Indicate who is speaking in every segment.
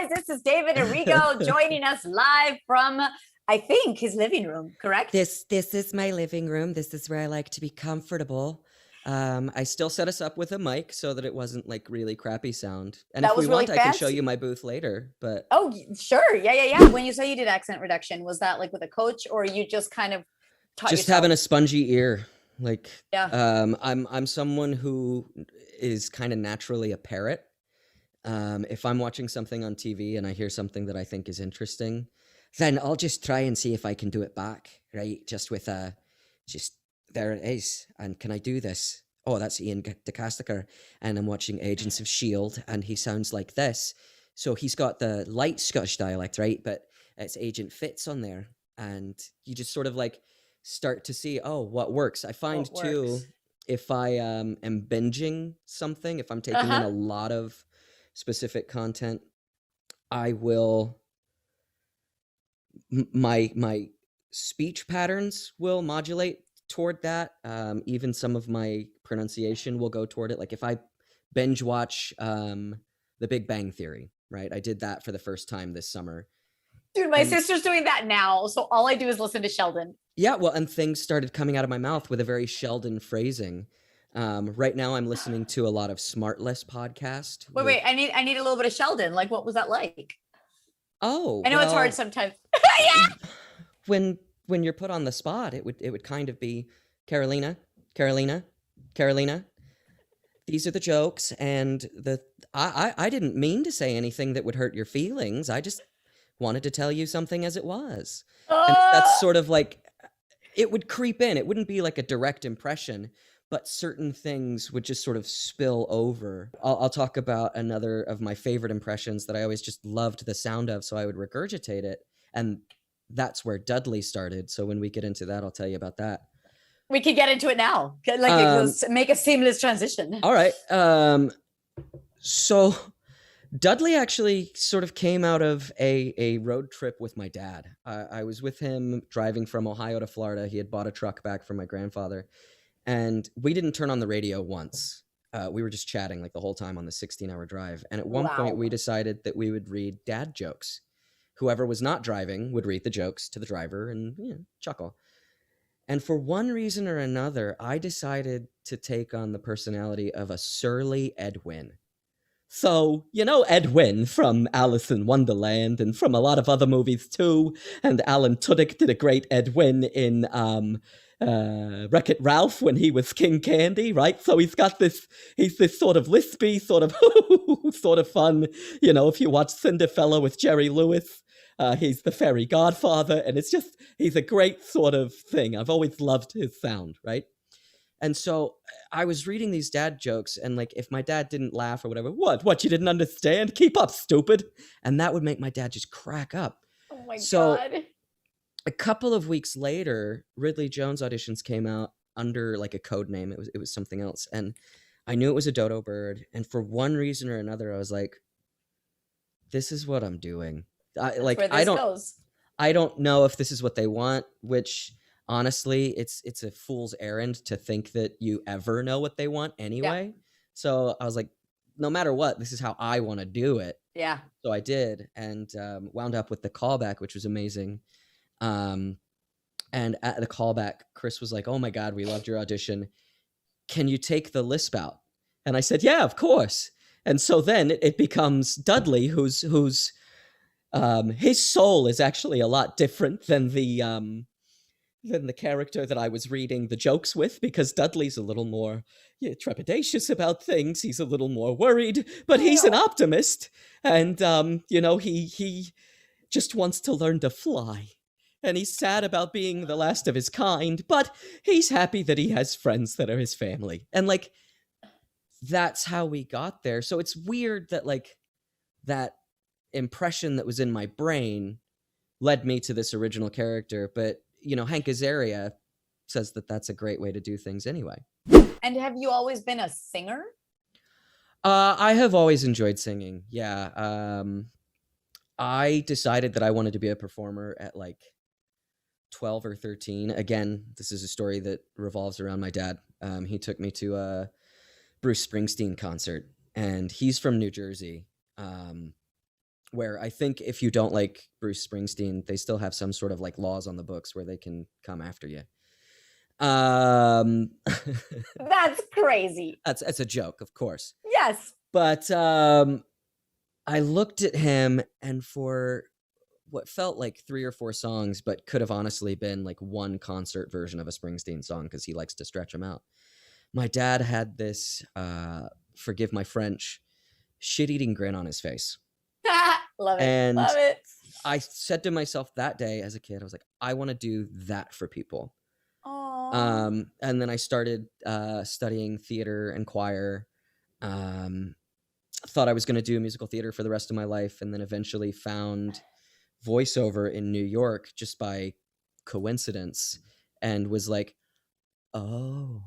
Speaker 1: guys, this is David Errigo joining us live from, I think, his living room, correct?
Speaker 2: This is my living room. This is where I like to be comfortable. I still set us up with a mic so that it wasn't like really crappy sound. And
Speaker 1: That
Speaker 2: if we
Speaker 1: was really
Speaker 2: want, I can show
Speaker 1: fancy.
Speaker 2: you my booth later. But
Speaker 1: Oh, sure. Yeah. When you say you did accent reduction, was that like with a coach, or you just kind of taught
Speaker 2: just
Speaker 1: yourself?
Speaker 2: having a spongy ear. Like,
Speaker 1: Yeah.
Speaker 2: I'm someone who is kind of naturally a parrot. If I'm watching something on TV and I hear something that I think is interesting, then I'll just try and see if I can do it back, right? Just with just there it is. And can I do this? Oh, that's Ian DeCasticker. And I'm watching Agents of S.H.I.E.L.D. and he sounds like this. So he's got the light Scottish dialect, right? But it's Agent Fitz on there. And you just sort of like start to see, oh, what works. I find too, if I am binging something, if I'm taking in a lot of specific content, I will my speech patterns will modulate toward that. Even some of my pronunciation will go toward it. Like if I binge watch The Big Bang Theory, right? I did that for the first time this summer.
Speaker 1: Dude, my sister's doing that now, so all I do is listen to Sheldon.
Speaker 2: Yeah, well, and things started coming out of my mouth with a very Sheldon phrasing. Right now I'm listening to a lot of Smartless podcast.
Speaker 1: Wait, I need a little bit of Sheldon. Like, what was that like?
Speaker 2: Oh,
Speaker 1: I know it's hard sometimes.
Speaker 2: Yeah. When you're put on the spot, it would kind of be Carolina. These are the jokes, and I didn't mean to say anything that would hurt your feelings. I just wanted to tell you something as it was. And that's sort of like, it would creep in. It wouldn't be like a direct impression, but certain things would just sort of spill over. I'll talk about another of my favorite impressions that I always just loved the sound of, so I would regurgitate it. And that's where Dudley started. So when we get into that, I'll tell you about that.
Speaker 1: We can get into it now. Like, make a seamless transition.
Speaker 2: All right. So Dudley actually sort of came out of a road trip with my dad. I was with him driving from Ohio to Florida. He had bought a truck back from my grandfather. And we didn't turn on the radio once. We were just chatting like the whole time on the 16-hour drive. And at one point, we decided that we would read dad jokes. Whoever was not driving would read the jokes to the driver and chuckle. And for one reason or another, I decided to take on the personality of a surly Edwin. So, you know Edwin from Alice in Wonderland and from a lot of other movies too. And Alan Tudyk did a great Edwin in Wreck-It Ralph when he was King Candy, right? So he's this sort of lispy, sort of sort of fun, if you watch Cinderfella with Jerry Lewis, he's the fairy godfather, and he's a great sort of thing. I've always loved his sound, right? And so I was reading these dad jokes, and like, if my dad didn't laugh or whatever, what, you didn't understand? Keep up, stupid. And that would make my dad just crack up.
Speaker 1: Oh my God.
Speaker 2: A couple of weeks later, Ridley Jones auditions came out under like a code name. It was something else. And I knew it was a dodo bird. And for one reason or another, I was like, this is what I'm doing. I don't know if this is what they want, which honestly, it's a fool's errand to think that you ever know what they want anyway. Yeah. So I was like, no matter what, this is how I want to do it.
Speaker 1: Yeah.
Speaker 2: So I did, and wound up with the callback, which was amazing. And at the callback, Chris was like, "Oh my God, we loved your audition. Can you take the lisp out?" And I said, "Yeah, of course." And so then it becomes Dudley, who's his soul is actually a lot different than the character that I was reading the jokes with, because Dudley's a little more trepidatious about things. He's a little more worried, but he's an optimist. And, he just wants to learn to fly. And he's sad about being the last of his kind, but he's happy that he has friends that are his family. And, like, that's how we got there. So it's weird that, like, that impression that was in my brain led me to this original character, but Hank Azaria says that that's a great way to do things anyway.
Speaker 1: And have you always been a singer?
Speaker 2: I have always enjoyed singing. Yeah. I decided that I wanted to be a performer at like 12 or 13. Again, this is a story that revolves around my dad. He took me to a Bruce Springsteen concert, and he's from New Jersey. where I think if you don't like Bruce Springsteen, they still have some sort of like laws on the books where they can come after you.
Speaker 1: That's crazy.
Speaker 2: That's a joke, of course.
Speaker 1: Yes.
Speaker 2: But I looked at him, and for what felt like 3 or 4 songs, but could have honestly been like one concert version of a Springsteen song because he likes to stretch them out. My dad had this, forgive my French, shit-eating grin on his face.
Speaker 1: Love it.
Speaker 2: And
Speaker 1: Love it.
Speaker 2: I said to myself that day as a kid, I was like, I want to do that for people.
Speaker 1: Aww.
Speaker 2: And then I started studying theater and choir. Thought I was going to do musical theater for the rest of my life, and then eventually found voiceover in New York just by coincidence, and was like, oh.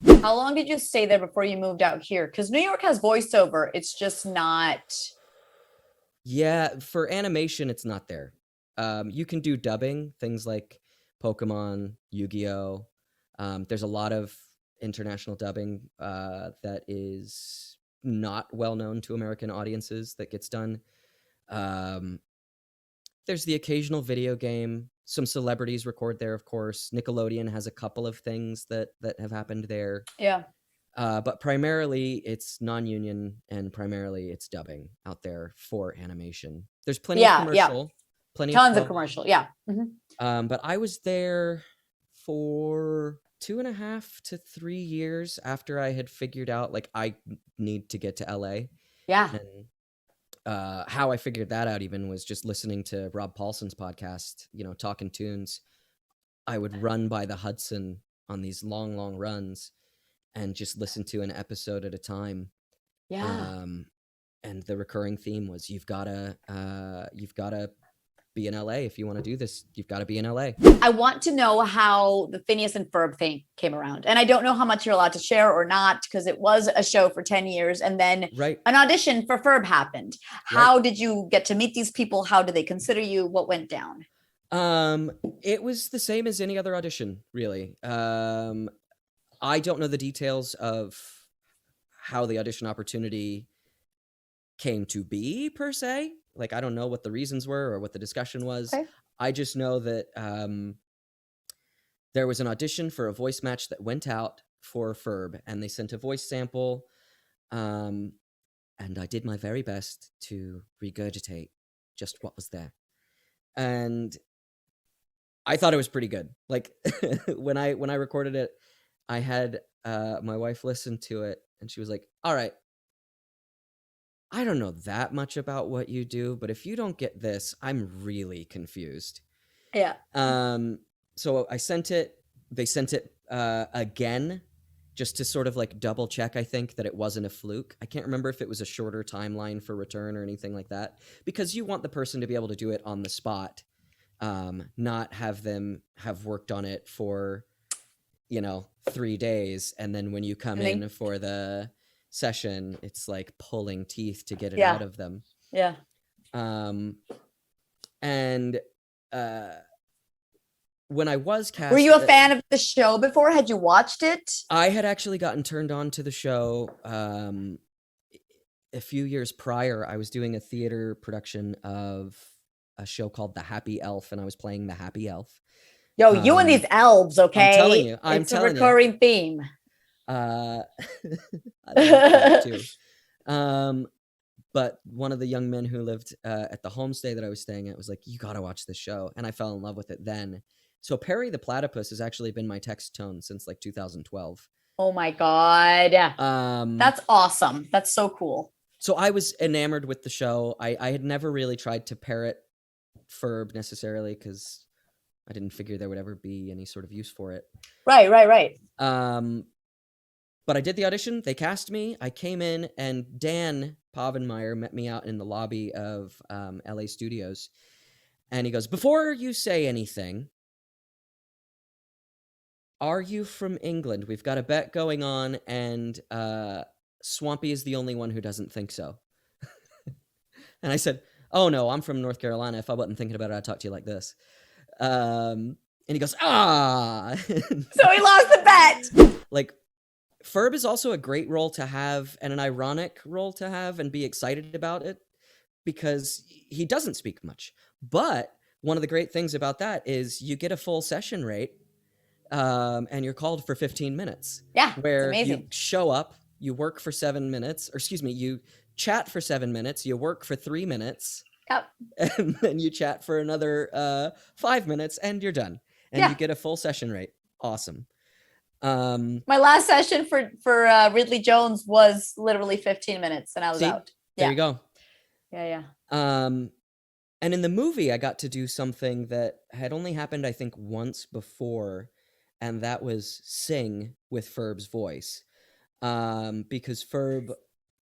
Speaker 1: How long did you stay there before you moved out here? Because New York has voiceover. It's just not.
Speaker 2: Yeah, for animation, it's not there. You can do dubbing, things like Pokemon, Yu-Gi-Oh! There's a lot of international dubbing that is not well known to American audiences that gets done. There's the occasional video game. Some celebrities record there, of course. Nickelodeon has a couple of things that have happened there.
Speaker 1: Yeah.
Speaker 2: But primarily it's non-union, and primarily it's dubbing out there for animation. There's plenty of commercial. Plenty
Speaker 1: Tons of commercial. Yeah. Mm-hmm.
Speaker 2: But I was there for 2.5 to 3 years after I had figured out like I need to get to LA.
Speaker 1: Yeah.
Speaker 2: And how I figured that out even was just listening to Rob Paulson's podcast, Talking Tunes. I would run by the Hudson on these long runs and just listen to an episode at a time.
Speaker 1: Yeah.
Speaker 2: And the recurring theme was you've gotta be in LA if you want to do this. You've got to be in LA.
Speaker 1: I want to know how the Phineas and Ferb thing came around. And I don't know how much you're allowed to share or not, because it was a show for 10 years. And then an audition for Ferb happened. How did you get to meet these people? How did they consider you? What went down?
Speaker 2: It was the same as any other audition, really. I don't know the details of how the audition opportunity came to be, per se. Like, I don't know what the reasons were or what the discussion was.
Speaker 1: Okay.
Speaker 2: I just know that there was an audition for a voice match that went out for Ferb, and they sent a voice sample, and I did my very best to regurgitate just what was there. And I thought it was pretty good. Like, when I recorded it, I had my wife listen to it, and she was like, all right, I don't know that much about what you do, but if you don't get this, I'm really confused.
Speaker 1: Yeah.
Speaker 2: So I sent it. They sent it again, just to sort of like double check, I think, that it wasn't a fluke. I can't remember if it was a shorter timeline for return or anything like that, because you want the person to be able to do it on the spot, not have them have worked on it for, 3 days. And then when you come in for the session, it's like pulling teeth to get it out of them.
Speaker 1: Yeah.
Speaker 2: And when I was cast,
Speaker 1: were you a fan of the show before? Had you watched it?
Speaker 2: I had actually gotten turned on to the show a few years prior. I was doing a theater production of a show called The Happy Elf, and I was playing the Happy Elf.
Speaker 1: Yo, you and these elves, okay?
Speaker 2: I'm telling you,
Speaker 1: it's a recurring theme.
Speaker 2: I love that too. But one of the young men who lived at the homestay that I was staying at was like, you got to watch this show. And I fell in love with it then. So Perry the Platypus has actually been my text tone since like 2012.
Speaker 1: Oh my God. That's awesome. That's so cool.
Speaker 2: So I was enamored with the show. I had never really tried to parrot Ferb necessarily, because I didn't figure there would ever be any sort of use for it.
Speaker 1: Right.
Speaker 2: But I did the audition. They cast me. I came in, and Dan Povenmire met me out in the lobby of LA Studios. And he goes, before you say anything, are you from England? We've got a bet going on, and Swampy is the only one who doesn't think so. And I said, oh, no, I'm from North Carolina. If I wasn't thinking about it, I'd talk to you like this. And he goes, ah.
Speaker 1: So he lost the bet.
Speaker 2: Like, Ferb is also a great role to have and an ironic role to have and be excited about it because he doesn't speak much. But one of the great things about that is you get a full session rate and you're called for 15 minutes.
Speaker 1: Yeah,
Speaker 2: where
Speaker 1: it's
Speaker 2: you
Speaker 1: amazing.
Speaker 2: show up, you work for 7 minutes, or excuse me, you chat for 7 minutes, you work for 3 minutes,
Speaker 1: Yep.
Speaker 2: and then you chat for another 5 minutes, and you're done. And you get a full session rate. Awesome.
Speaker 1: My last session for Ridley Jones was literally 15 minutes, and I was out.
Speaker 2: There you go.
Speaker 1: Yeah.
Speaker 2: And in the movie, I got to do something that had only happened, I think, once before, and that was sing with Ferb's voice. Because Ferb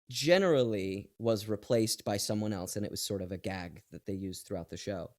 Speaker 2: generally was replaced by someone else, and it was sort of a gag that they used throughout the show.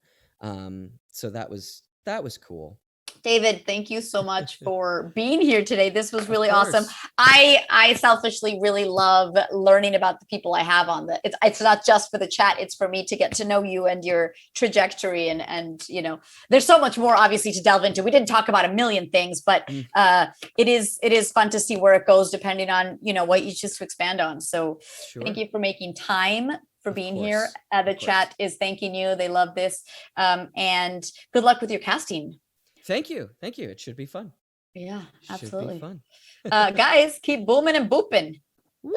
Speaker 2: So that was cool.
Speaker 1: David, thank you so much for being here today. This was really awesome. I selfishly really love learning about the people I have on the, it's not just for the chat, it's for me to get to know you and your trajectory. And you know, there's so much more obviously to delve into. We didn't talk about a million things, but it is fun to see where it goes depending on, you know, what you choose to expand on. So thank you for making time, for being here. The chat is thanking you. They love this. And good luck with your casting.
Speaker 2: Thank you. It should be fun.
Speaker 1: Yeah, absolutely.
Speaker 2: Should be fun.
Speaker 1: Guys, keep booming and booping.
Speaker 2: Woo!